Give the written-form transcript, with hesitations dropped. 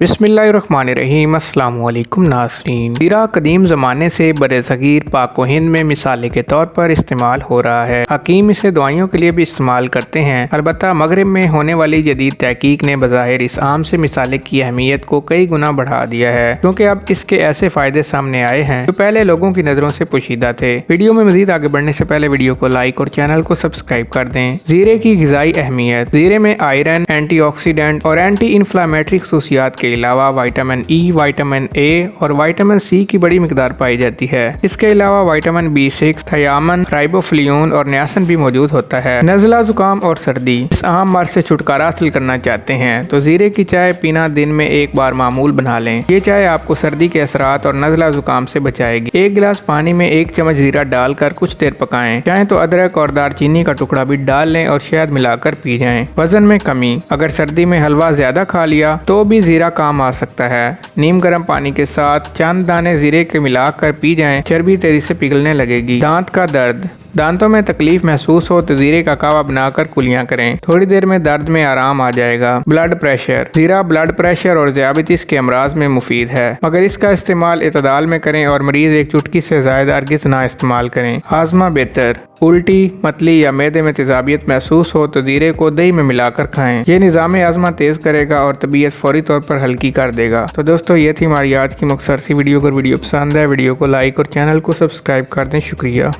बिस्मिल्लाहिर्रहमानिर्रहीम। अस्सलाम वालेकुम नाज़रीन। ज़ीरा कदीम ज़माने से बरसगीर पाक व हिंद में मिसाले के तौर पर इस्तेमाल हो रहा है। हकीम इसे दवाइयों के लिए भी इस्तेमाल करते हैं। अलबत्ता मगरिब में होने वाली जदीद तहकीक ने बज़ाहिर इस आम से मिसाले की अहमियत को कई गुना बढ़ा दिया है, क्योंकि अब इसके ऐसे फ़ायदे सामने आए हैं जो पहले लोगों की नज़रों से पोशीदा थे। वीडियो में मज़ीद आगे बढ़ने से पहले वीडियो को लाइक और चैनल को सब्सक्राइब कर दें। ज़ीरे की ग़िज़ाई अहमियत। ज़ीरे में आयरन, एंटीऑक्सीडेंट और एंटी इन्फ्लामेटरी ख़ुसूसियात के अलावा विटामिन ई, विटामिन ए और विटामिन सी की बड़ी मिकदार पाई जाती है। इसके अलावा विटामिन B6, थायामन, राइबोफ्लाविन और नियासिन भी मौजूद होता है। नज़ला, जुकाम और सर्दी। इस आम मर्ज से छुटकारा हासिल करना चाहते हैं तो ज़ीरे की चाय पीना दिन में एक बार मामूल बना लें। ये चाय आपको सर्दी के असरात और नज़ला जुकाम से बचाएगी। एक गिलास पानी में 1 चम्मच ज़ीरा डालकर कुछ देर पकाएं। चाहे तो अदरक और दालचीनी का टुकड़ा भी डाल लें और शहद मिलाकर पी जाएं। वजन में कमी। अगर सर्दी में हलवा ज्यादा खा लिया तो भी ज़ीरा काम आ सकता है। नीम गर्म पानी के साथ चंद दाने ज़ीरे के मिलाकर पी जाएं। चर्बी तेजी से पिघलने लगेगी। दांत का दर्द। दांतों में तकलीफ महसूस हो तो ज़ीरे का कावा बनाकर कुलियां करें। थोड़ी देर में दर्द में आराम आ जाएगा। Blood pressure. ज़ीरा ब्लड प्रेशर और ज़ियाबतीस के अमराज में मुफीद है, मगर इसका इस्तेमाल इतदाल में करें और मरीज़ एक चुटकी से ज़्यादा हरगिज़ ना इस्तेमाल करें। हाजमा बेहतर। उल्टी, मतली या मैदे में तेजाबियत महसूस हो तो ज़ीरे को दही में मिलाकर खाएं। ये निज़ाम हाजमा तेज़ करेगा और तबीयत फौरी तौर पर हल्की कर देगा। तो दोस्तों, ये थी हमारी आज की मुख्तसर सी वीडियो। अगर वीडियो पसंद है वीडियो को लाइक और चैनल को सब्सक्राइब कर दें। शुक्रिया।